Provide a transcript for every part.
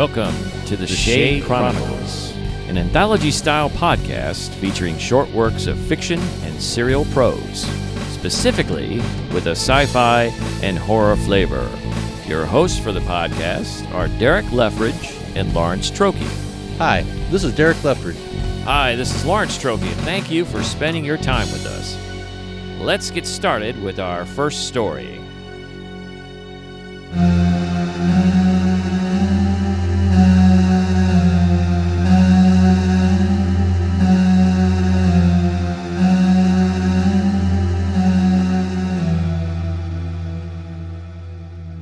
Welcome to the Shade Chronicles, an anthology-style podcast featuring short works of fiction and serial prose, specifically with a sci-fi and horror flavor. Your hosts for the podcast are Derek Leftridge and Lawrence Trokey. Hi, this is Derek Leftridge. Hi, this is Lawrence Trokey, and thank you for spending your time with us. Let's get started with our first story.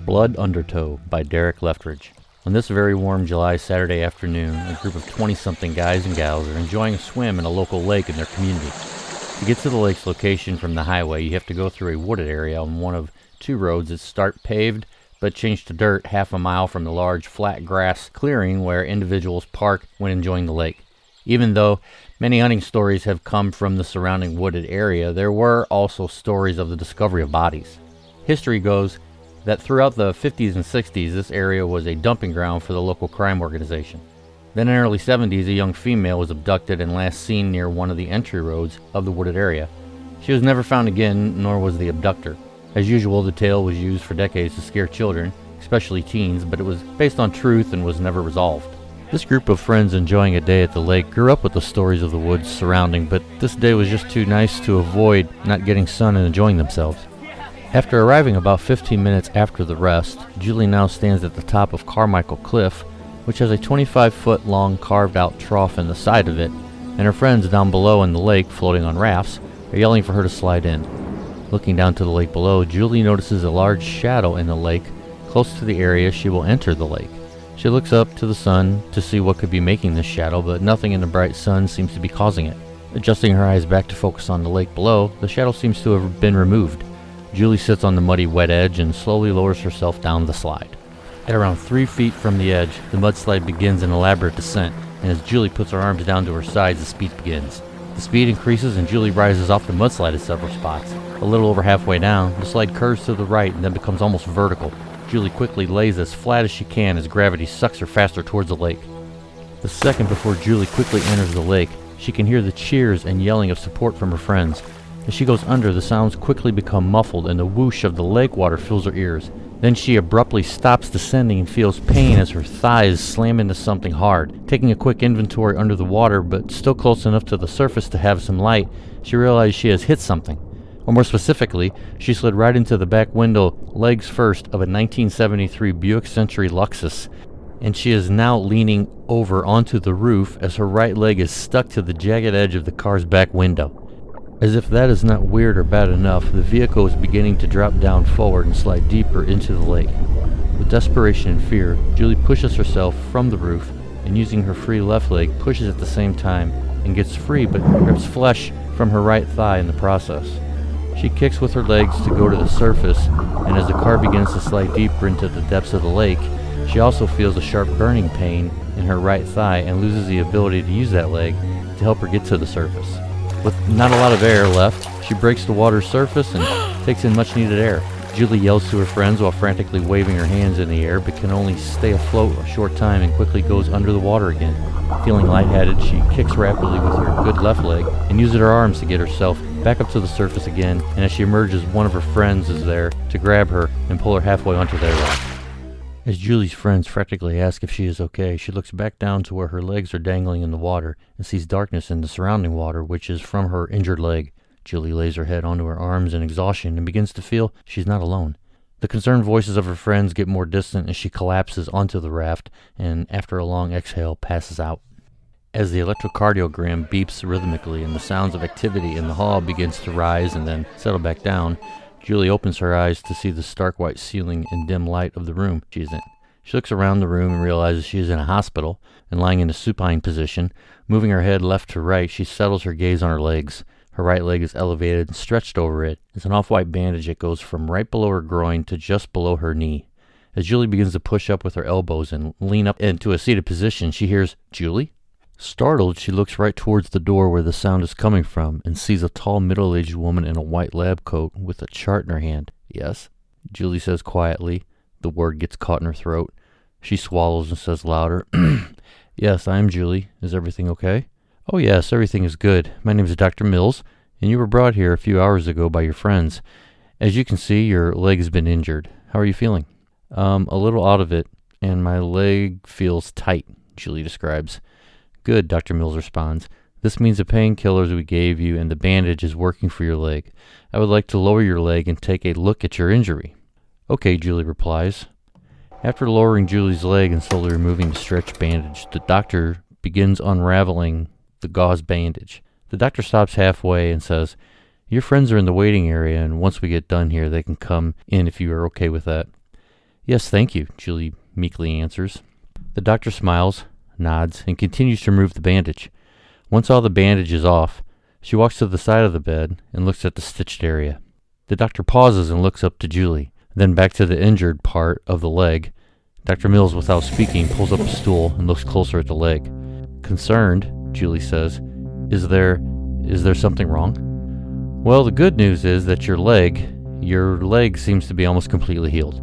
Blood Undertow by Derek Leftridge. On this very warm July Saturday afternoon, a group of 20-something guys and gals are enjoying a swim in a local lake in their community. To get to the lake's location from the highway, you have to go through a wooded area on one of two roads that start paved but change to dirt half a mile from the large flat grass clearing where individuals park when enjoying the lake. Even though many hunting stories have come from the surrounding wooded area, there were also stories of the discovery of bodies. History goes that throughout the 50s and 60s, this area was a dumping ground for the local crime organization. Then in the early 70s, a young female was abducted and last seen near one of the entry roads of the wooded area. She was never found again, nor was the abductor. As usual, the tale was used for decades to scare children, especially teens, but it was based on truth and was never resolved. This group of friends enjoying a day at the lake grew up with the stories of the woods surrounding, but this day was just too nice to avoid not getting sun and enjoying themselves. After arriving about 15 minutes after the rest, Julie now stands at the top of Carmichael Cliff, which has a 25-foot long carved-out trough in the side of it, and her friends down below in the lake, floating on rafts, are yelling for her to slide in. Looking down to the lake below, Julie notices a large shadow in the lake close to the area she will enter the lake. She looks up to the sun to see what could be making this shadow, but nothing in the bright sun seems to be causing it. Adjusting her eyes back to focus on the lake below, the shadow seems to have been removed. Julie sits on the muddy, wet edge and slowly lowers herself down the slide. At around 3 feet from the edge, the mudslide begins an elaborate descent, and as Julie puts her arms down to her sides, the speed begins. The speed increases and Julie rises off the mudslide at several spots. A little over halfway down, the slide curves to the right and then becomes almost vertical. Julie quickly lays as flat as she can as gravity sucks her faster towards the lake. The second before Julie quickly enters the lake, she can hear the cheers and yelling of support from her friends. As she goes under, the sounds quickly become muffled and the whoosh of the lake water fills her ears. Then she abruptly stops descending and feels pain as her thighs slam into something hard. Taking a quick inventory under the water, but still close enough to the surface to have some light, she realizes she has hit something. Or more specifically, she slid right into the back window, legs first, of a 1973 Buick Century Luxus, and she is now leaning over onto the roof as her right leg is stuck to the jagged edge of the car's back window. As if that is not weird or bad enough, the vehicle is beginning to drop down forward and slide deeper into the lake. With desperation and fear, Julie pushes herself from the roof and using her free left leg pushes at the same time and gets free but rips flesh from her right thigh in the process. She kicks with her legs to go to the surface, and as the car begins to slide deeper into the depths of the lake, she also feels a sharp burning pain in her right thigh and loses the ability to use that leg to help her get to the surface. With not a lot of air left, she breaks the water's surface and takes in much-needed air. Julie yells to her friends while frantically waving her hands in the air, but can only stay afloat a short time and quickly goes under the water again. Feeling lightheaded, she kicks rapidly with her good left leg and uses her arms to get herself back up to the surface again, and as she emerges, one of her friends is there to grab her and pull her halfway onto their raft. As Julie's friends frantically ask if she is okay, she looks back down to where her legs are dangling in the water and sees darkness in the surrounding water, which is from her injured leg. Julie lays her head onto her arms in exhaustion and begins to feel she's not alone. The concerned voices of her friends get more distant as she collapses onto the raft and, after a long exhale, passes out. As the electrocardiogram beeps rhythmically and the sounds of activity in the hall begins to rise and then settle back down, Julie opens her eyes to see the stark white ceiling and dim light of the room she is in. She looks around the room and realizes she is in a hospital and lying in a supine position. Moving her head left to right, she settles her gaze on her legs. Her right leg is elevated and stretched over it. It's an off-white bandage that goes from right below her groin to just below her knee. As Julie begins to push up with her elbows and lean up into a seated position, she hears, "Julie?" Startled, she looks right towards the door where the sound is coming from and sees a tall middle-aged woman in a white lab coat with a chart in her hand. "Yes?" Julie says quietly. The word gets caught in her throat. She swallows and says louder, "Yes, I'm Julie. Is everything okay?" "Oh yes, everything is good. My name is Dr. Mills, and you were brought here a few hours ago by your friends. As you can see, your leg has been injured. How are you feeling?" A little out of it, and my leg feels tight," Julie describes. "Good," Dr. Mills responds. "This means the painkillers we gave you and the bandage is working for your leg. I would like to lower your leg and take a look at your injury." "Okay," Julie replies. After lowering Julie's leg and slowly removing the stretch bandage, the doctor begins unraveling the gauze bandage. The doctor stops halfway and says, "Your friends are in the waiting area, and once we get done here, they can come in if you are okay with that." "Yes, thank you," Julie meekly answers. The doctor smiles, nods, and continues to remove the bandage. Once all the bandage is off, she walks to the side of the bed and looks at the stitched area. The doctor pauses and looks up to Julie, then back to the injured part of the leg. Dr. Mills, without speaking, pulls up a stool and looks closer at the leg. Concerned, Julie says, Is there something wrong?" "Well, the good news is that your leg seems to be almost completely healed.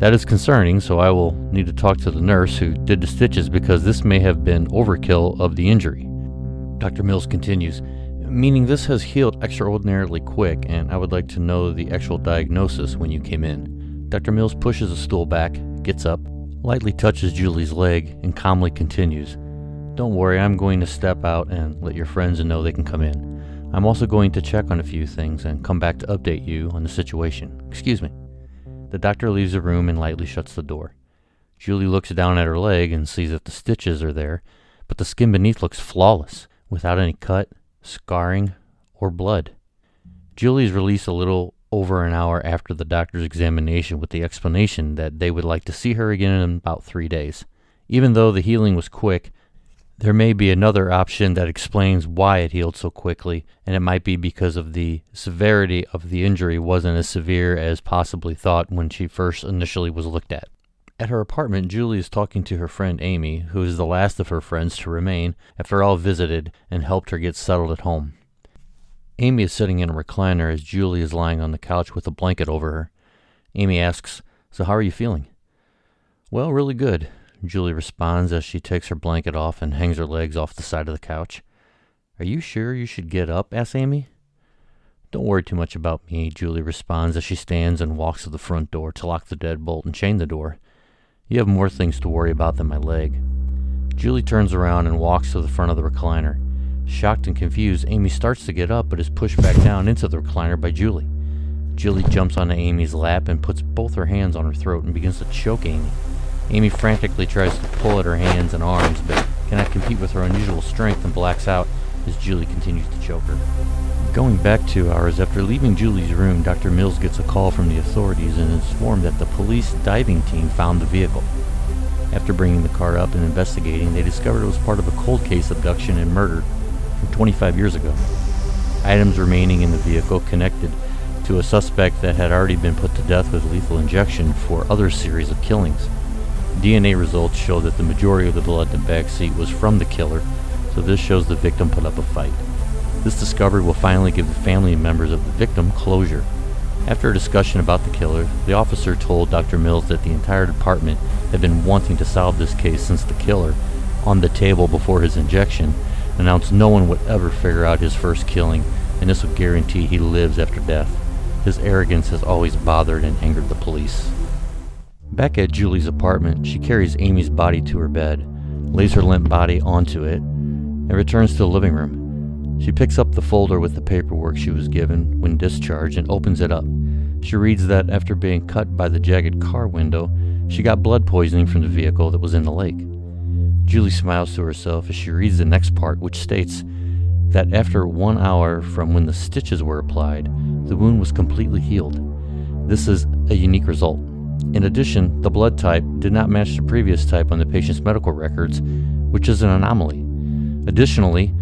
That is concerning, so I will need to talk to the nurse who did the stitches because this may have been overkill of the injury." Dr. Mills continues, "Meaning this has healed extraordinarily quick, and I would like to know the actual diagnosis when you came in." Dr. Mills pushes a stool back, gets up, lightly touches Julie's leg, and calmly continues, "Don't worry, I'm going to step out and let your friends know they can come in. I'm also going to check on a few things and come back to update you on the situation. Excuse me." The doctor leaves the room and lightly shuts the door. Julie looks down at her leg and sees that the stitches are there, but the skin beneath looks flawless, without any cut, scarring, or blood. Julie is released a little over an hour after the doctor's examination with the explanation that they would like to see her again in about 3 days. Even though the healing was quick, there may be another option that explains why it healed so quickly, and it might be because of the severity of the injury wasn't as severe as possibly thought when she first initially was looked at. At her apartment, Julie is talking to her friend Amy, who is the last of her friends to remain after all visited and helped her get settled at home. Amy is sitting in a recliner as Julie is lying on the couch with a blanket over her. Amy asks, "So how are you feeling?" "Well, really good," Julie responds as she takes her blanket off and hangs her legs off the side of the couch. "Are you sure you should get up?" asks Amy. "Don't worry too much about me," Julie responds as she stands and walks to the front door to lock the deadbolt and chain the door. "You have more things to worry about than my leg." Julie turns around and walks to the front of the recliner. Shocked and confused, Amy starts to get up but is pushed back down into the recliner by Julie. Julie jumps onto Amy's lap and puts both her hands on her throat and begins to choke Amy. Amy frantically tries to pull at her hands and arms but cannot compete with her unusual strength and blacks out as Julie continues to choke her. Going back 2 hours after leaving Julie's room, Dr. Mills gets a call from the authorities and is informed that the police diving team found the vehicle. After bringing the car up and investigating, they discovered it was part of a cold case abduction and murder from 25 years ago. Items remaining in the vehicle connected to a suspect that had already been put to death with lethal injection for other series of killings. DNA results show that the majority of the blood in the back seat was from the killer, so this shows the victim put up a fight. This discovery will finally give the family members of the victim closure. After a discussion about the killer, the officer told Dr. Mills that the entire department had been wanting to solve this case since the killer, on the table before his injection, announced no one would ever figure out his first killing, and this would guarantee he lives after death. His arrogance has always bothered and angered the police. Back at Julie's apartment, she carries Amy's body to her bed, lays her limp body onto it, and returns to the living room. She picks up the folder with the paperwork she was given when discharged and opens it up. She reads that after being cut by the jagged car window, she got blood poisoning from the vehicle that was in the lake. Julie smiles to herself as she reads the next part, which states that after 1 hour from when the stitches were applied, the wound was completely healed. This is a unique result. In addition, the blood type did not match the previous type on the patient's medical records, which is an anomaly. Additionally,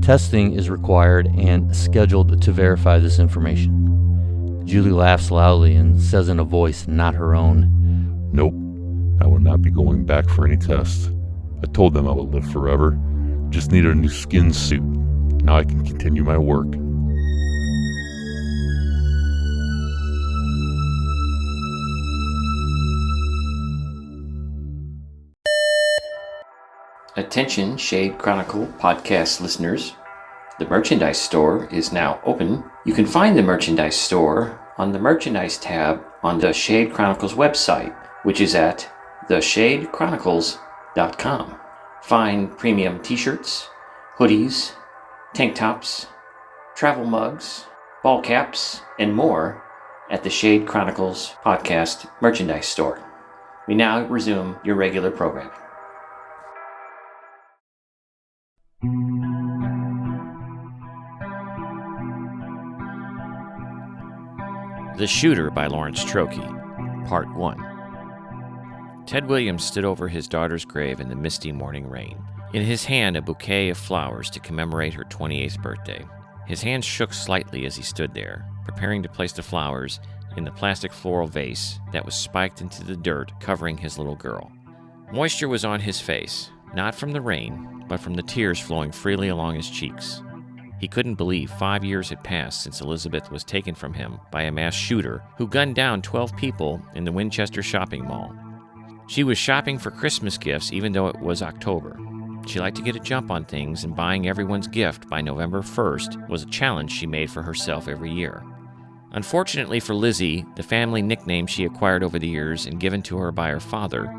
testing is required and scheduled to verify this information. Julie laughs loudly and says in a voice not her own, "Nope, I will not be going back for any tests. I told them I would live forever. Just needed a new skin suit. Now I can continue my work." Attention Shade Chronicle Podcast listeners. The merchandise store is now open. You can find the merchandise store on the merchandise tab on the Shade Chronicles website, which is at theshadechronicles.com. Find premium t-shirts, hoodies, tank tops, travel mugs, ball caps, and more at the Shade Chronicles Podcast merchandise store. We now resume your regular programming. The Shooter by Lawrence Trokey, Part 1. Ted Williams stood over his daughter's grave in the misty morning rain, in his hand a bouquet of flowers to commemorate her 28th birthday. His hands shook slightly as he stood there, preparing to place the flowers in the plastic floral vase that was spiked into the dirt covering his little girl. Moisture was on his face, not from the rain, but from the tears flowing freely along his cheeks. He couldn't believe 5 years had passed since Elizabeth was taken from him by a mass shooter who gunned down 12 people in the Winchester shopping mall. She was shopping for Christmas gifts even though it was October. She liked to get a jump on things, and buying everyone's gift by November 1st was a challenge she made for herself every year. Unfortunately for Lizzie, the family nickname she acquired over the years and given to her by her father,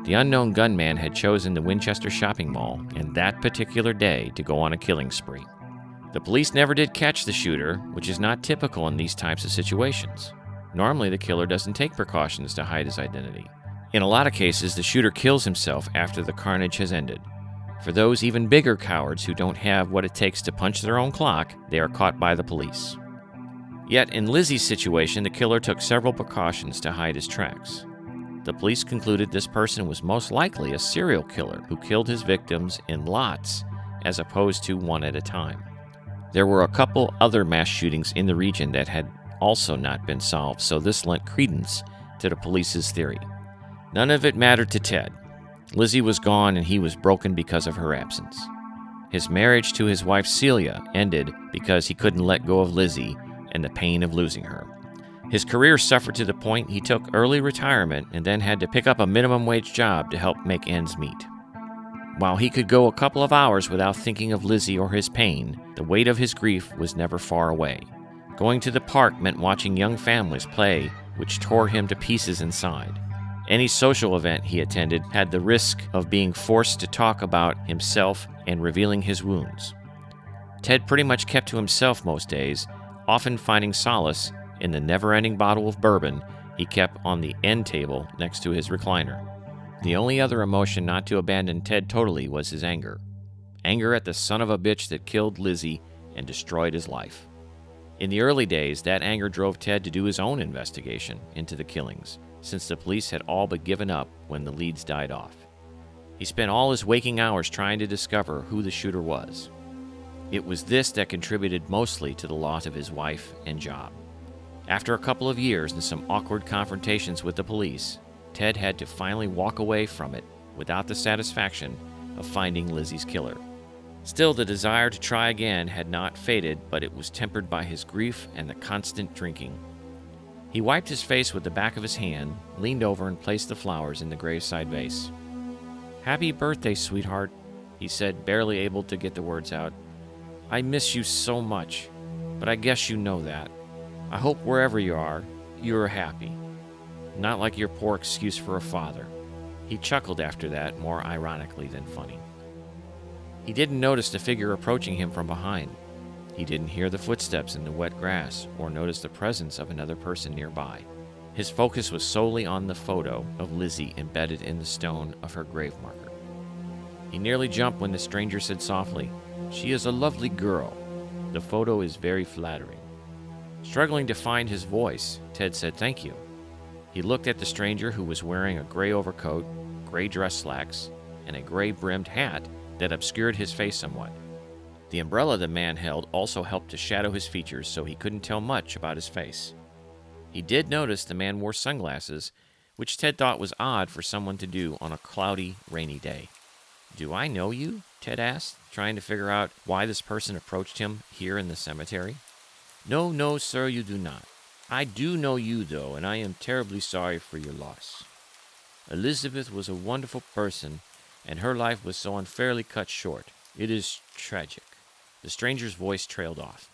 the unknown gunman had chosen the Winchester shopping mall and that particular day to go on a killing spree. The police never did catch the shooter, which is not typical in these types of situations. Normally, the killer doesn't take precautions to hide his identity. In a lot of cases, the shooter kills himself after the carnage has ended. For those even bigger cowards who don't have what it takes to punch their own clock, they are caught by the police. Yet, in Lizzie's situation, the killer took several precautions to hide his tracks. The police concluded this person was most likely a serial killer who killed his victims in lots as opposed to one at a time. There were a couple other mass shootings in the region that had also not been solved, so this lent credence to the police's theory. None of it mattered to Ted. Lizzie was gone and he was broken because of her absence. His marriage to his wife Celia ended because he couldn't let go of Lizzie and the pain of losing her. His career suffered to the point he took early retirement and then had to pick up a minimum wage job to help make ends meet. While he could go a couple of hours without thinking of Lizzie or his pain, the weight of his grief was never far away. Going to the park meant watching young families play, which tore him to pieces inside. Any social event he attended had the risk of being forced to talk about himself and revealing his wounds. Ted pretty much kept to himself most days, often finding solace in the never-ending bottle of bourbon he kept on the end table next to his recliner. The only other emotion not to abandon Ted totally was his anger. Anger at the son of a bitch that killed Lizzie and destroyed his life. In the early days, that anger drove Ted to do his own investigation into the killings, since the police had all but given up when the leads died off. He spent all his waking hours trying to discover who the shooter was. It was this that contributed mostly to the loss of his wife and job. After a couple of years and some awkward confrontations with the police, Ted had to finally walk away from it without the satisfaction of finding Lizzie's killer. Still, the desire to try again had not faded, but it was tempered by his grief and the constant drinking. He wiped his face with the back of his hand, leaned over and placed the flowers in the graveside vase. "Happy birthday, sweetheart," he said, barely able to get the words out. "I miss you so much, but I guess you know that. I hope wherever you are, you're happy. Not like your poor excuse for a father." He chuckled after that, more ironically than funny. He didn't notice the figure approaching him from behind. He didn't hear the footsteps in the wet grass or notice the presence of another person nearby. His focus was solely on the photo of Lizzie embedded in the stone of her grave marker. He nearly jumped when the stranger said softly, "She is a lovely girl. The photo is very flattering." Struggling to find his voice, Ted said thank you. He looked at the stranger, who was wearing a gray overcoat, gray dress slacks, and a gray-brimmed hat that obscured his face somewhat. The umbrella the man held also helped to shadow his features, so he couldn't tell much about his face. He did notice the man wore sunglasses, which Ted thought was odd for someone to do on a cloudy, rainy day. "Do I know you?" Ted asked, trying to figure out why this person approached him here in the cemetery. No, sir, you do not. I do know you, though, and I am terribly sorry for your loss. Elizabeth was a wonderful person, and her life was so unfairly cut short. It is tragic." The stranger's voice trailed off.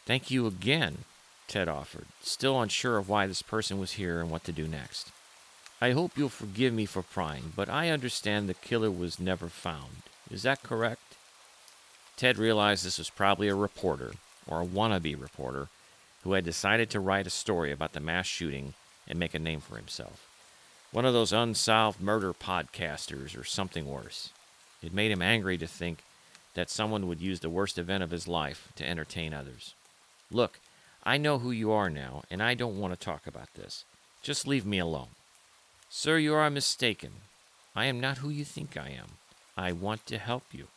"Thank you again," Ted offered, still unsure of why this person was here and what to do next. "I hope you'll forgive me for prying, but I understand the killer was never found. Is that correct?" Ted realized this was probably a reporter, or a wannabe reporter, who had decided to write a story about the mass shooting and make a name for himself. One of those unsolved murder podcasters or something worse. It made him angry to think that someone would use the worst event of his life to entertain others. "Look, I know who you are now, and I don't want to talk about this. Just leave me alone." "Sir, you are mistaken. I am not who you think I am. I want to help you."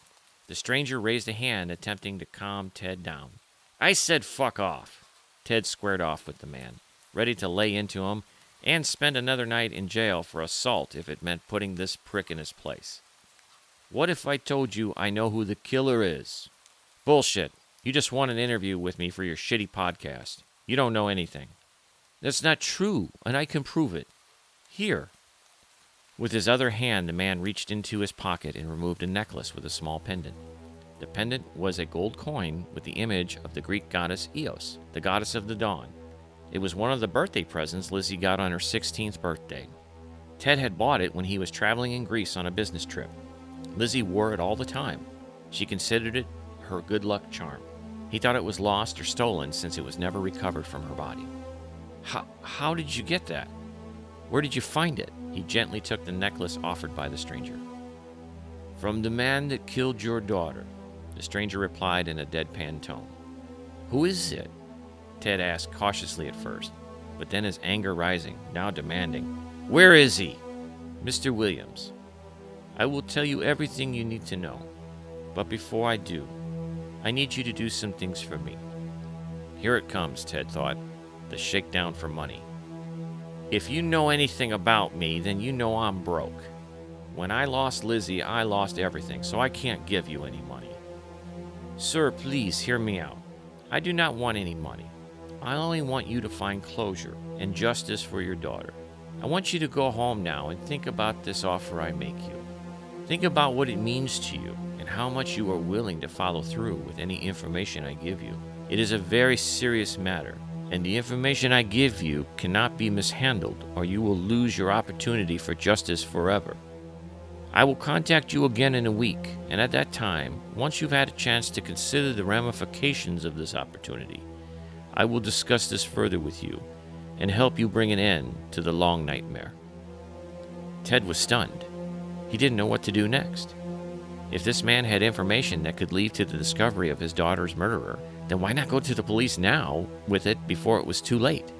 The stranger raised a hand, attempting to calm Ted down. "I said fuck off." Ted squared off with the man, ready to lay into him and spend another night in jail for assault if it meant putting this prick in his place. "What if I told you I know who the killer is?" "Bullshit. You just want an interview with me for your shitty podcast. You don't know anything." "That's not true, and I can prove it. Here." With his other hand, the man reached into his pocket and removed a necklace with a small pendant. The pendant was a gold coin with the image of the Greek goddess Eos, the goddess of the dawn. It was one of the birthday presents Lizzie got on her 16th birthday. Ted had bought it when he was traveling in Greece on a business trip. Lizzie wore it all the time. She considered it her good luck charm. He thought it was lost or stolen since it was never recovered from her body. How did you get that? Where did you find it?" He gently took the necklace offered by the stranger. "From the man that killed your daughter," the stranger replied in a deadpan tone. "Who is it?" Ted asked cautiously at first, but then his anger rising, now demanding, "Where is he?" "Mr. Williams. I will tell you everything you need to know, but before I do, I need you to do some things for me." Here it comes, Ted thought, the shakedown for money. "If you know anything about me, then you know I'm broke. When I lost Lizzie, I lost everything, so I can't give you any money." "Sir, please hear me out. I do not want any money. I only want you to find closure and justice for your daughter. I want you to go home now and think about this offer I make you. Think about what it means to you and how much you are willing to follow through with any information I give you. It is a very serious matter, and the information I give you cannot be mishandled, or you will lose your opportunity for justice forever. I will contact you again in a week, and at that time, once you've had a chance to consider the ramifications of this opportunity, I will discuss this further with you and help you bring an end to the long nightmare." Ted was stunned. He didn't know what to do next. If this man had information that could lead to the discovery of his daughter's murderer, then why not go to the police now with it before it was too late?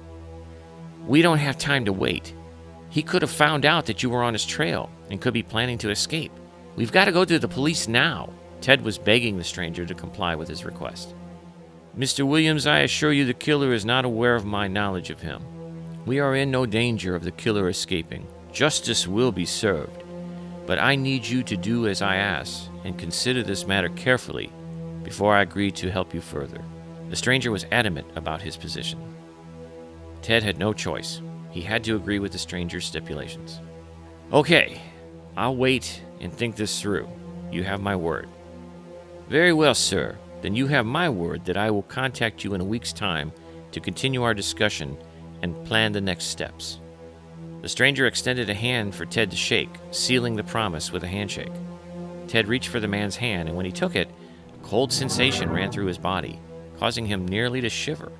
"We don't have time to wait. He could have found out that you were on his trail and could be planning to escape. We've got to go to the police now." Ted was begging the stranger to comply with his request. "Mr. Williams, I assure you the killer is not aware of my knowledge of him. We are in no danger of the killer escaping. Justice will be served. But I need you to do as I ask and consider this matter carefully before I agree to help you further." The stranger was adamant about his position. Ted had no choice. He had to agree with the stranger's stipulations. "Okay, I'll wait and think this through. You have my word." "Very well, sir. Then you have my word that I will contact you in a week's time to continue our discussion and plan the next steps." The stranger extended a hand for Ted to shake, sealing the promise with a handshake. Ted reached for the man's hand, and when he took it, a cold sensation ran through his body, causing him nearly to shiver.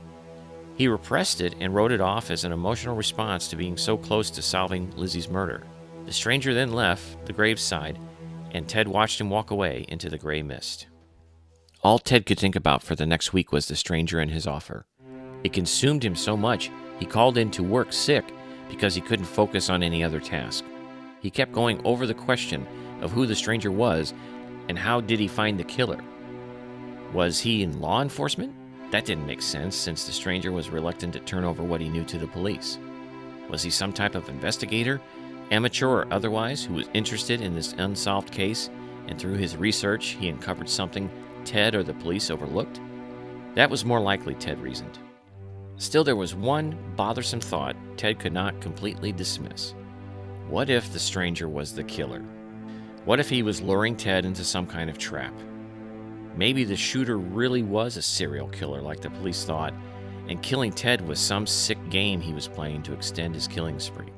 He repressed it and wrote it off as an emotional response to being so close to solving Lizzie's murder. The stranger then left the graveside, and Ted watched him walk away into the gray mist. All Ted could think about for the next week was the stranger and his offer. It consumed him so much, he called in to work sick because he couldn't focus on any other task. He kept going over the question of who the stranger was and how did he find the killer. Was he in law enforcement? That didn't make sense since the stranger was reluctant to turn over what he knew to the police. Was he some type of investigator, amateur or otherwise, who was interested in this unsolved case, and through his research he uncovered something Ted or the police overlooked? That was more likely, Ted reasoned. Still, there was one bothersome thought Ted could not completely dismiss. What if the stranger was the killer? What if he was luring Ted into some kind of trap? Maybe the shooter really was a serial killer like the police thought, and killing Ted was some sick game he was playing to extend his killing spree.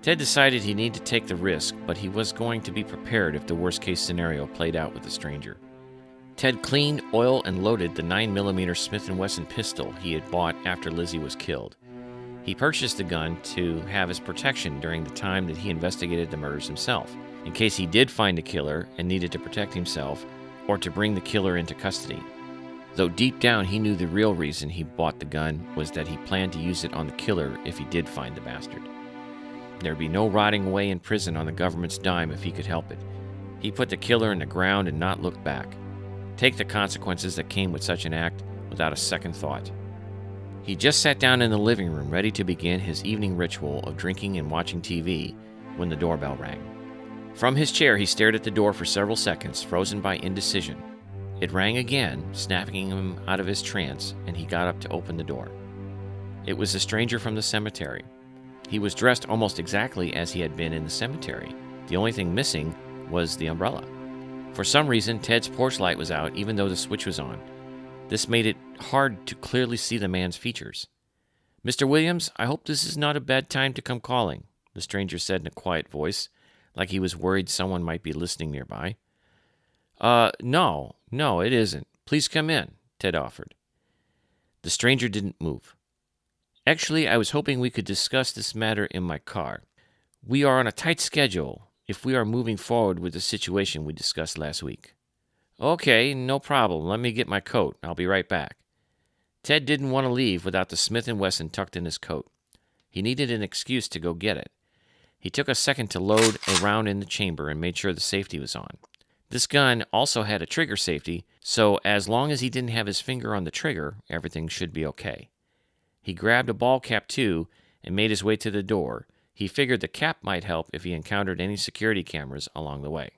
Ted decided he needed to take the risk, but he was going to be prepared if the worst-case scenario played out with the stranger. Ted cleaned, oiled, and loaded the 9mm Smith & Wesson pistol he had bought after Lizzie was killed. He purchased the gun to have as protection during the time that he investigated the murders himself, in case he did find a killer and needed to protect himself or to bring the killer into custody. Though deep down he knew the real reason he bought the gun was that he planned to use it on the killer if he did find the bastard. There'd be no rotting away in prison on the government's dime if he could help it. He put the killer in the ground and not look back. Take the consequences that came with such an act without a second thought. He just sat down in the living room ready to begin his evening ritual of drinking and watching TV when the doorbell rang. From his chair he stared at the door for several seconds, frozen by indecision. It rang again, snapping him out of his trance, and he got up to open the door. It was a stranger from the cemetery. He was dressed almost exactly as he had been in the cemetery. The only thing missing was the umbrella. For some reason, Ted's porch light was out even though the switch was on. This made it hard to clearly see the man's features. "Mr. Williams, I hope this is not a bad time to come calling," the stranger said in a quiet voice, like he was worried someone might be listening nearby. No, it isn't. Please come in," Ted offered. The stranger didn't move. "Actually, I was hoping we could discuss this matter in my car. We are on a tight schedule if we are moving forward with the situation we discussed last week." "Okay, no problem. Let me get my coat. I'll be right back." Ted didn't want to leave without the Smith & Wesson tucked in his coat. He needed an excuse to go get it. He took a second to load a round in the chamber and made sure the safety was on. This gun also had a trigger safety, so as long as he didn't have his finger on the trigger, everything should be okay. He grabbed a ball cap too and made his way to the door. He figured the cap might help if he encountered any security cameras along the way.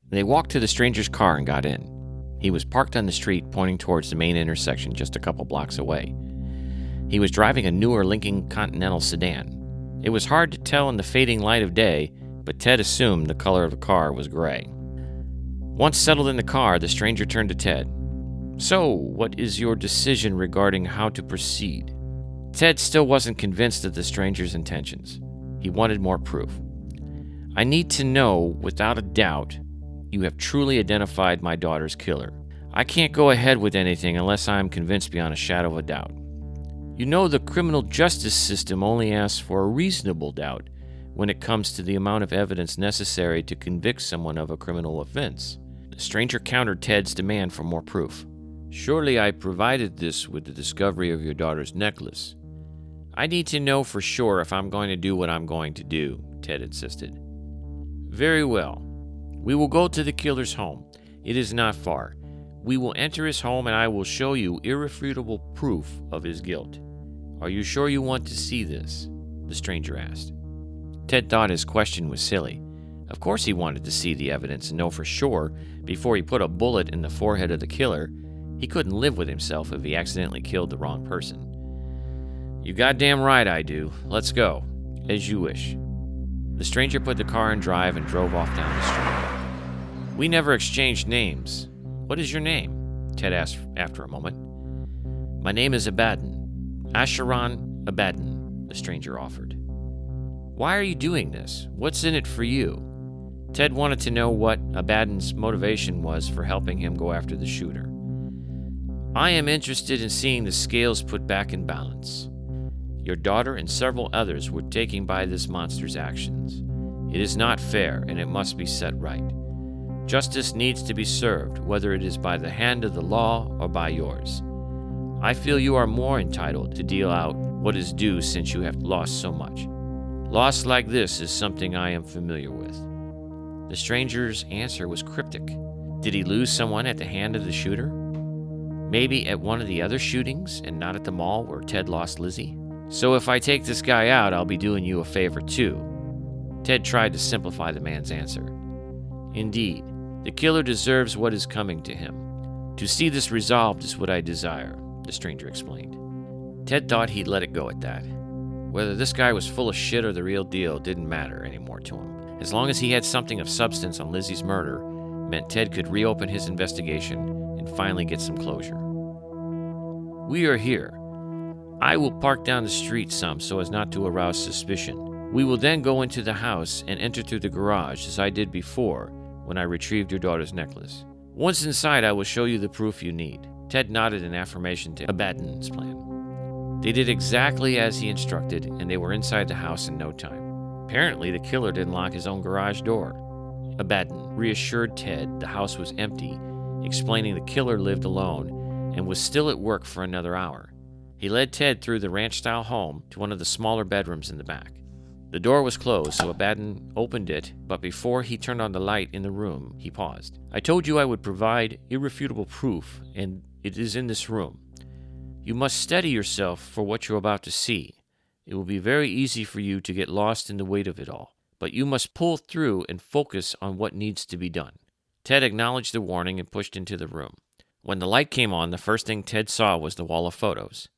They walked to the stranger's car and got in. He was parked on the street pointing towards the main intersection just a couple blocks away. He was driving a newer Lincoln Continental sedan. It was hard to tell in the fading light of day, but Ted assumed the color of the car was gray. Once settled in the car, the stranger turned to Ted. "So, what is your decision regarding how to proceed?" Ted still wasn't convinced of the stranger's intentions. He wanted more proof. "I need to know, without a doubt, you have truly identified my daughter's killer. I can't go ahead with anything unless I am convinced beyond a shadow of a doubt. You know the criminal justice system only asks for a reasonable doubt when it comes to the amount of evidence necessary to convict someone of a criminal offense." The stranger countered Ted's demand for more proof. "Surely I provided this with the discovery of your daughter's necklace." "I need to know for sure if I'm going to do what I'm going to do," Ted insisted. "Very well. We will go to the killer's home. It is not far. We will enter his home and I will show you irrefutable proof of his guilt. Are you sure you want to see this?" the stranger asked. Ted thought his question was silly. Of course he wanted to see the evidence and know for sure before he put a bullet in the forehead of the killer. He couldn't live with himself if he accidentally killed the wrong person. "You goddamn right I do. Let's go. As you wish." The stranger put the car in drive and drove off down the street. "We never exchanged names. What is your name?" Ted asked after a moment. "My name is Abaddon. Asheron Abaddon," the stranger offered. "Why are you doing this? What's in it for you?" Ted wanted to know what Abaddon's motivation was for helping him go after the shooter. "I am interested in seeing the scales put back in balance. Your daughter and several others were taken by this monster's actions. It is not fair, and it must be set right. Justice needs to be served, whether it is by the hand of the law or by yours. I feel you are more entitled to deal out what is due since you have lost so much. Loss like this is something I am familiar with." The stranger's answer was cryptic. Did he lose someone at the hand of the shooter? Maybe at one of the other shootings and not at the mall where Ted lost Lizzie? "So if I take this guy out, I'll be doing you a favor too." Ted tried to simplify the man's answer. "Indeed, the killer deserves what is coming to him. To see this resolved is what I desire," the stranger explained. Ted thought he'd let it go at that. Whether this guy was full of shit or the real deal didn't matter anymore to him. As long as he had something of substance on Lizzie's murder, meant Ted could reopen his investigation and finally get some closure. We are here. I will park down the street some so as not to arouse suspicion. We will then go into the house and enter through the garage as I did before when I retrieved your daughter's necklace. Once inside, I will show you the proof you need. Ted nodded in affirmation to Abaddon's plan. They did exactly as he instructed, and they were inside the house in no time. Apparently, the killer didn't lock his own garage door. Abaddon reassured Ted the house was empty, explaining the killer lived alone and was still at work for another hour. He led Ted through the ranch-style home to one of the smaller bedrooms in the back. The door was closed, so Abaddon opened it, but before he turned on the light in the room, he paused. I told you I would provide irrefutable proof, and it is in this room. You must steady yourself for what you're about to see. It will be very easy for you to get lost in the weight of it all, but you must pull through and focus on what needs to be done. Ted acknowledged the warning and pushed into the room. When the light came on, the first thing Ted saw was the wall of photos.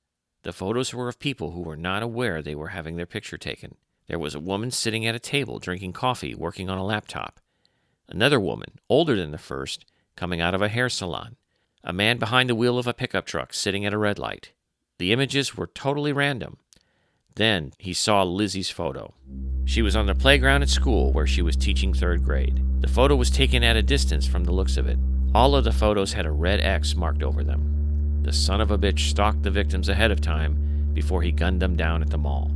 The photos were of people who were not aware they were having their picture taken. There was a woman sitting at a table drinking coffee, working on a laptop. Another woman, older than the first, coming out of a hair salon. A man behind the wheel of a pickup truck sitting at a red light. The images were totally random. Then he saw Lizzie's photo. She was on the playground at school where she was teaching 3rd grade. The photo was taken at a distance from the looks of it. All of the photos had a red X marked over them. The son of a bitch stalked the victims ahead of time before he gunned them down at the mall.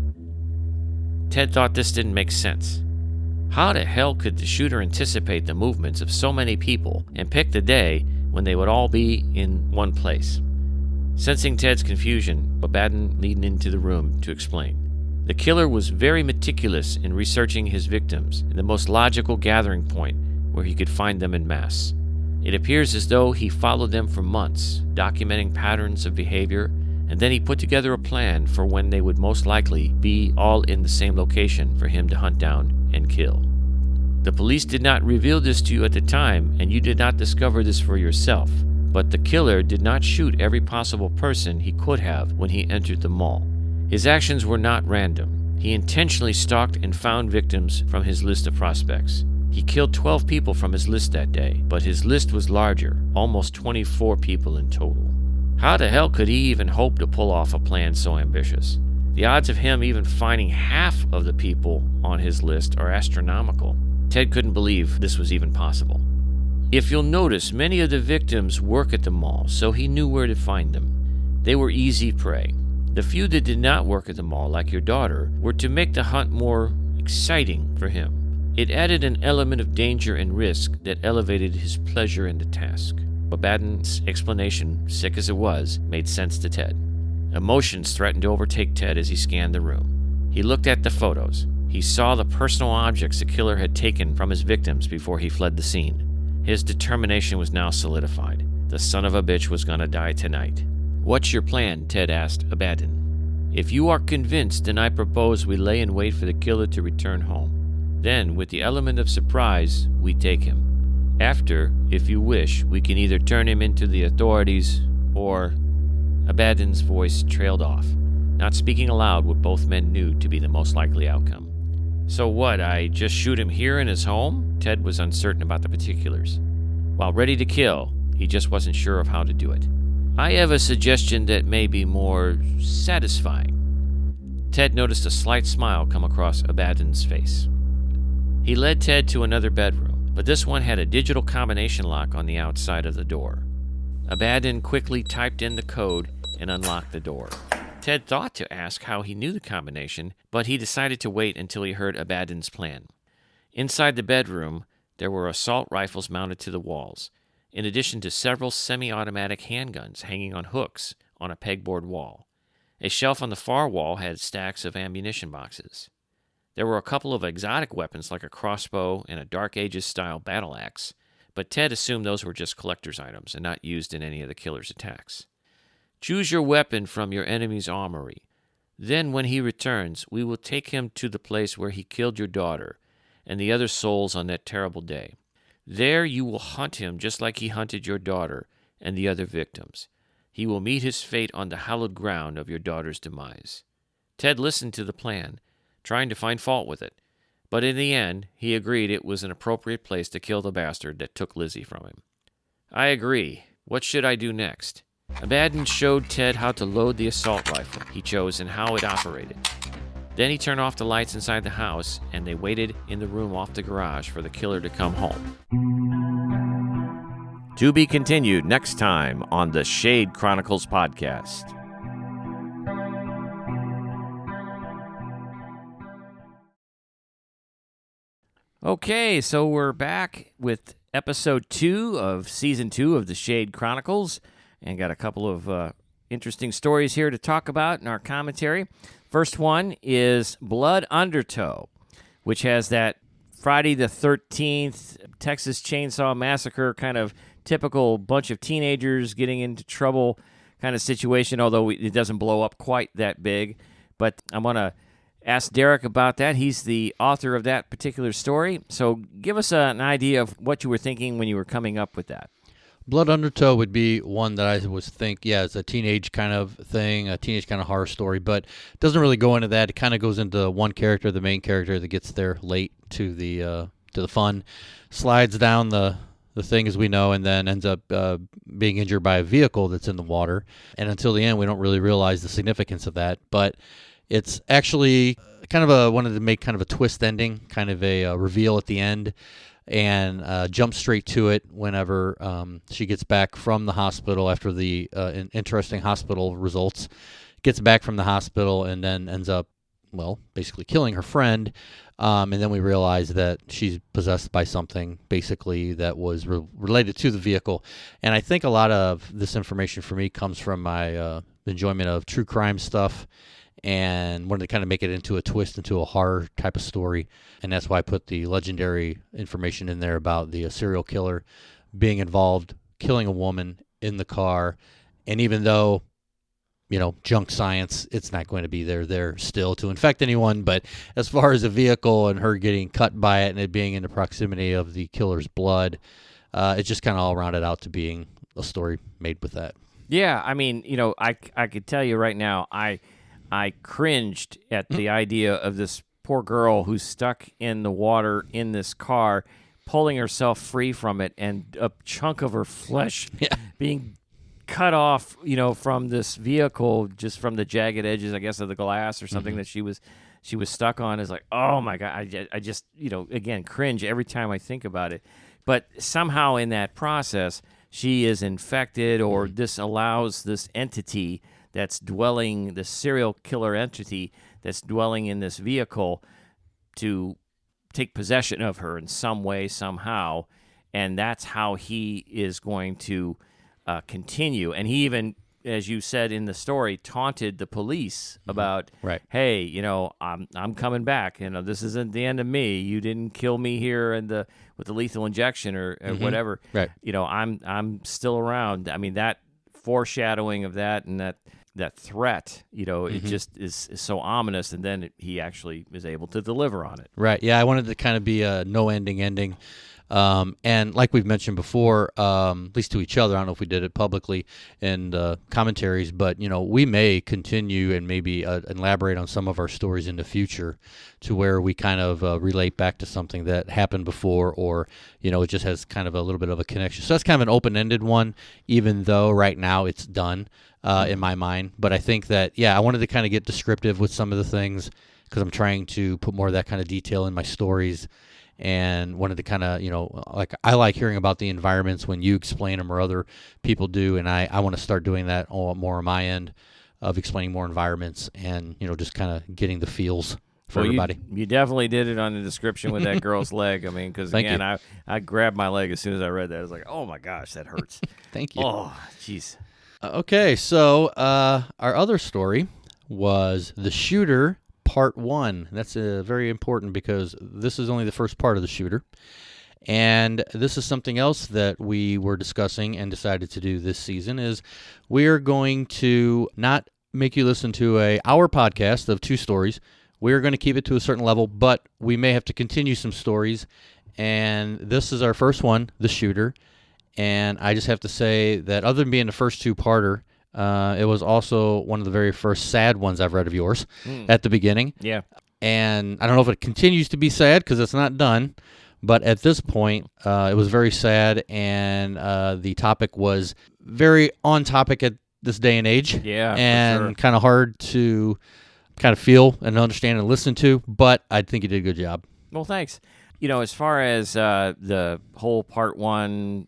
Ted thought this didn't make sense. How the hell could the shooter anticipate the movements of so many people and pick the day when they would all be in one place? Sensing Ted's confusion, Abaddon leaned into the room to explain. The killer was very meticulous in researching his victims in the most logical gathering point where he could find them en masse. It appears as though he followed them for months, documenting patterns of behavior, and then he put together a plan for when they would most likely be all in the same location for him to hunt down and kill. The police did not reveal this to you at the time, and you did not discover this for yourself, but the killer did not shoot every possible person he could have when he entered the mall. His actions were not random. He intentionally stalked and found victims from his list of prospects. He killed 12 people from his list that day, but his list was larger, almost 24 people in total. How the hell could he even hope to pull off a plan so ambitious? The odds of him even finding half of the people on his list are astronomical. Ted couldn't believe this was even possible. If you'll notice, many of the victims work at the mall, so he knew where to find them. They were easy prey. The few that did not work at the mall, like your daughter, were to make the hunt more exciting for him. It added an element of danger and risk that elevated his pleasure in the task. Abaddon's explanation, sick as it was, made sense to Ted. Emotions threatened to overtake Ted as he scanned the room. He looked at the photos. He saw the personal objects the killer had taken from his victims before he fled the scene. His determination was now solidified. The son of a bitch was gonna die tonight. What's your plan? Ted asked Abaddon. If you are convinced, then I propose we lay in wait for the killer to return home. Then, with the element of surprise, we take him. After, if you wish, we can either turn him into the authorities or... Abaddon's voice trailed off, not speaking aloud what both men knew to be the most likely outcome. So what, I just shoot him here in his home? Ted was uncertain about the particulars. While ready to kill, he just wasn't sure of how to do it. I have a suggestion that may be more satisfying. Ted noticed a slight smile come across Abaddon's face. He led Ted to another bedroom, but this one had a digital combination lock on the outside of the door. Abaddon quickly typed in the code and unlocked the door. Ted thought to ask how he knew the combination, but he decided to wait until he heard Abaddon's plan. Inside the bedroom, there were assault rifles mounted to the walls, in addition to several semi-automatic handguns hanging on hooks on a pegboard wall. A shelf on the far wall had stacks of ammunition boxes. There were a couple of exotic weapons like a crossbow and a Dark Ages-style battle axe, but Ted assumed those were just collector's items and not used in any of the killer's attacks. Choose your weapon from your enemy's armory. Then, when he returns, we will take him to the place where he killed your daughter and the other souls on that terrible day. There you will hunt him just like he hunted your daughter and the other victims. He will meet his fate on the hallowed ground of your daughter's demise. Ted listened to the plan, trying to find fault with it, But in the end, he agreed it was an appropriate place to kill the bastard that took Lizzie from him. I agree. What should I do next? Abaddon showed Ted how to load the assault rifle he chose and how it operated. Then he turned off the lights inside the house, and they waited in the room off the garage for the killer to come home. To be continued next time on the Shade Chronicles Podcast. Okay, so we're back with episode 2 of season 2 of the Shade Chronicles, and got a couple of interesting stories here to talk about in our commentary. First one is Blood Undertow, which has that Friday the 13th Texas Chainsaw Massacre kind of typical bunch of teenagers getting into trouble kind of situation, although it doesn't blow up quite that big. But I'm going to ask Derek about that. He's the author of that particular story. So give us an idea of what you were thinking when you were coming up with that. Blood Undertow would be one that I was it's a teenage kind of thing, a teenage kind of horror story, but it doesn't really go into that. It kind of goes into one character, the main character, that gets there late to the fun, slides down the thing as we know, and then ends up being injured by a vehicle that's in the water. And until the end, we don't really realize the significance of that. But it's actually kind of wanted to make kind of a twist ending, kind of a reveal at the end, and jump straight to it whenever she gets back from the hospital after the interesting hospital results, gets back from the hospital, and then ends up, basically killing her friend. And then we realize that she's possessed by something, basically, that was related to the vehicle. And I think a lot of this information for me comes from my enjoyment of true crime stuff, and wanted to kind of make it into a twist, into a horror type of story. And that's why I put the legendary information in there about the serial killer being involved, killing a woman in the car. And even though, junk science, it's not going to be there still to infect anyone. But as far as a vehicle and her getting cut by it and it being in the proximity of the killer's blood, it just kind of all rounded out to being a story made with that. Yeah, I mean, I could tell you right now, I cringed at the idea of this poor girl who's stuck in the water in this car, pulling herself free from it, and a chunk of her flesh being cut off, from this vehicle, just from the jagged edges, I guess, of the glass or something that she was stuck on. Is like, oh my God, I just, again, cringe every time I think about it. But somehow in that process, she is infected, or this allows this entity that's dwelling, the serial killer entity that's dwelling in this vehicle, to take possession of her in some way, somehow. And that's how he is going to continue. And he even, as you said in the story, taunted the police about, hey, I'm coming back. This isn't the end of me. You didn't kill me here with the lethal injection or whatever. Right. I'm still around. I mean, that foreshadowing of that and that threat, it just is so ominous, and then he actually is able to deliver on it. Right, yeah, I wanted to kind of be a no-ending ending. And like we've mentioned before, at least to each other, I don't know if we did it publicly in commentaries, but, we may continue and maybe elaborate on some of our stories in the future to where we kind of relate back to something that happened before, or, it just has kind of a little bit of a connection. So that's kind of an open-ended one, even though right now it's done in my mind. But I think that, I wanted to kind of get descriptive with some of the things because I'm trying to put more of that kind of detail in my stories. And wanted to kind of, I like hearing about the environments when you explain them or other people do, and I want to start doing that more on my end of explaining more environments and, just kind of getting the feels for everybody. You definitely did it on the description with that girl's leg. I mean, because again, I grabbed my leg as soon as I read that. I was like, oh my gosh, that hurts. Thank you. Oh, jeez. Okay, so our other story was The Shooter Part 1. That's very important because this is only the first part of The Shooter. And this is something else that we were discussing and decided to do this season is we're going to not make you listen to an hour podcast of 2 stories. We're going to keep it to a certain level, but we may have to continue some stories. And this is our first one, The Shooter. And I just have to say that other than being the first 2-parter, it was also one of the very first sad ones I've read of yours at the beginning. Yeah. And I don't know if it continues to be sad because it's not done. But at this point, it was very sad, and the topic was very on topic at this day and age. Yeah, and for sure. kind of hard to kind of feel and understand and listen to, but I think you did a good job. Well, thanks. As far as the whole part one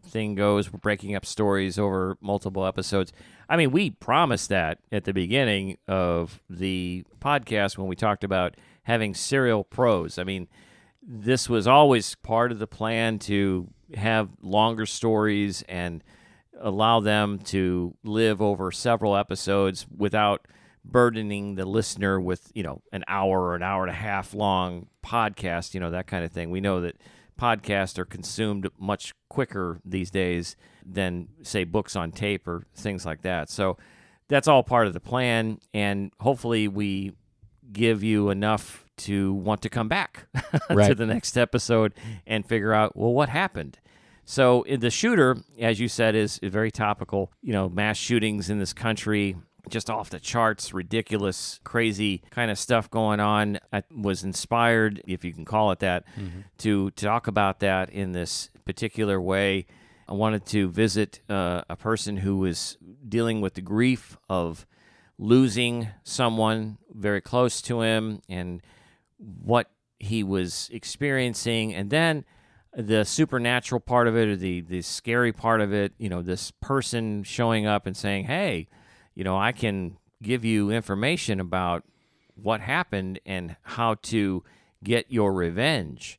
thing goes, we're breaking up stories over multiple episodes. I mean, we promised that at the beginning of the podcast when we talked about having serial prose. I mean, this was always part of the plan to have longer stories and allow them to live over several episodes without burdening the listener with, an hour or an hour and a half long podcast, that kind of thing. We know that podcasts are consumed much quicker these days than, say, books on tape or things like that. So that's all part of the plan, and hopefully we give you enough to want to come back to the next episode and figure out, well, what happened? So in the shooter, as you said, is very topical. Mass shootings in this country, just off the charts, ridiculous, crazy kind of stuff going on. I was inspired, if you can call it that, to talk about that in this particular way. I wanted to visit a person who was dealing with the grief of losing someone very close to him and what he was experiencing, and then the supernatural part of it, or the scary part of it, this person showing up and saying, hey, I can give you information about what happened and how to get your revenge.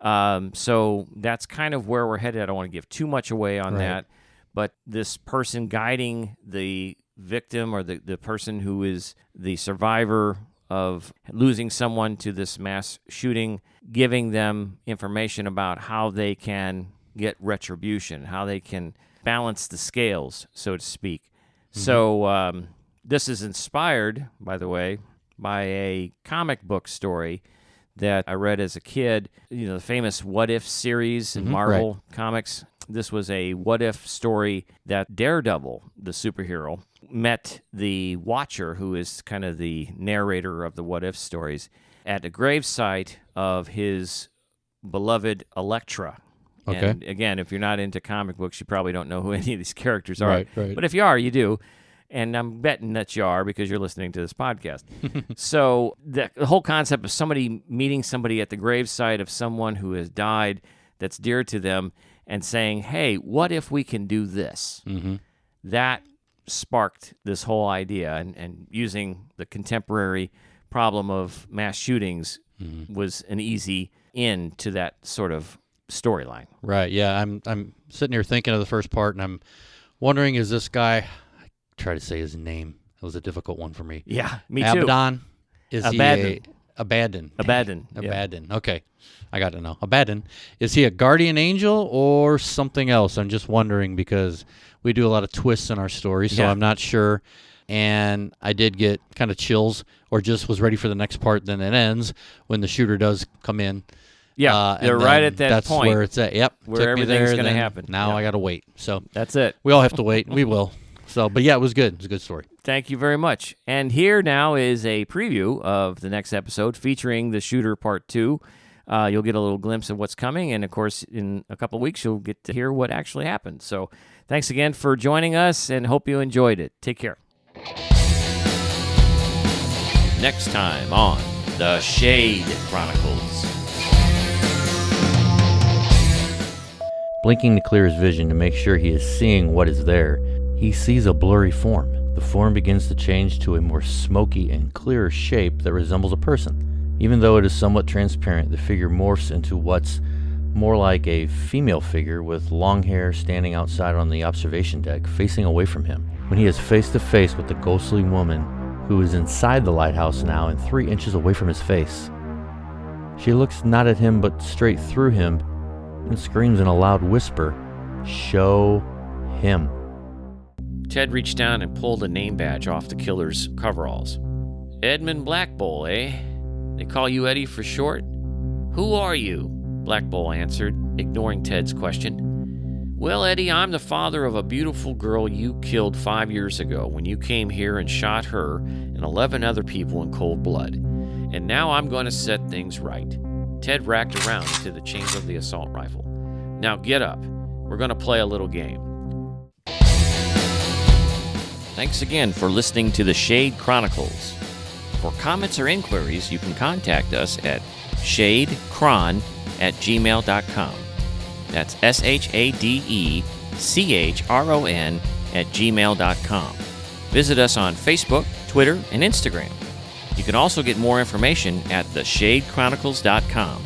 So that's kind of where we're headed. I don't want to give too much away on that, but this person guiding the victim or the person who is the survivor of losing someone to this mass shooting, giving them information about how they can get retribution, how they can balance the scales, so to speak. So this is inspired, by the way, by a comic book story that I read as a kid, the famous What If series in Marvel Comics. This was a what if story that Daredevil, the superhero, met the Watcher, who is kind of the narrator of the what if stories, at a gravesite of his beloved Elektra. Okay. And again, if you're not into comic books, you probably don't know who any of these characters are. Right. But if you are, you do. And I'm betting that you are because you're listening to this podcast. So the whole concept of somebody meeting somebody at the gravesite of someone who has died that's dear to them and saying, hey, what if we can do this? That sparked this whole idea. And using the contemporary problem of mass shootings was an easy end to that sort of storyline. Right, yeah. I'm sitting here thinking of the first part, and I'm wondering, is this guy... try to say his name. It was a difficult one for me. Yeah, me too. Abaddon? Is Abaddon. Abaddon. Abaddon. Abaddon. Okay. I got to know. Abaddon. Is he a guardian angel or something else? I'm just wondering because we do a lot of twists in our stories, so I'm not sure. And I did get kind of chills or just was ready for the next part. Then it ends when the shooter does come in. Yeah, they're right at that that's point. That's where it's at. Yep. Where took me everything's there, going to then happen. Now I got to wait. So that's it. We all have to wait. We will. So, but yeah, it was good. It was a good story. Thank you very much. And here now is a preview of the next episode featuring the Shooter Part 2. You'll get a little glimpse of what's coming, and of course, in a couple of weeks, you'll get to hear what actually happened. So thanks again for joining us, and hope you enjoyed it. Take care. Next time on the Shade Chronicles. Blinking to clear his vision to make sure he is seeing what is there, he sees a blurry form. The form begins to change to a more smoky and clearer shape that resembles a person. Even though it is somewhat transparent, the figure morphs into what's more like a female figure with long hair standing outside on the observation deck, facing away from him. When he is face to face with the ghostly woman who is inside the lighthouse now and 3 inches away from his face. She looks not at him but straight through him and screams in a loud whisper, "Show him." Ted reached down and pulled a name badge off the killer's coveralls. Edmund Black Bull, eh? They call you Eddie for short? Who are you? Black Bull answered, ignoring Ted's question. Well, Eddie, I'm the father of a beautiful girl you killed 5 years ago when you came here and shot her and 11 other people in cold blood. And now I'm going to set things right. Ted racked around to the chamber of the assault rifle. Now get up. We're going to play a little game. Thanks again for listening to the Shade Chronicles. For comments or inquiries, you can contact us at shadechron@gmail.com. That's SHADECHRON@gmail.com. Visit us on Facebook, Twitter, and Instagram. You can also get more information at theshadechronicles.com.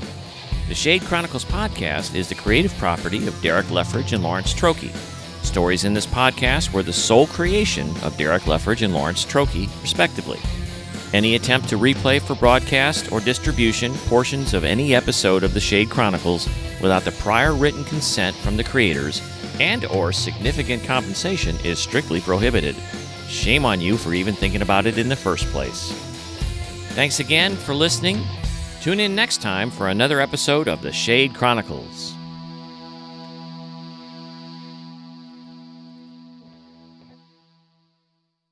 The Shade Chronicles Podcast is the creative property of Derek Leftridge and Lawrence Trokey. Stories in this podcast were the sole creation of Derek Leftridge and Lawrence Trokey, respectively. Any attempt to replay for broadcast or distribution portions of any episode of the Shade Chronicles without the prior written consent from the creators and/or significant compensation is strictly prohibited. Shame on you for even thinking about it in the first place. Thanks again for listening. Tune in next time for another episode of the Shade Chronicles.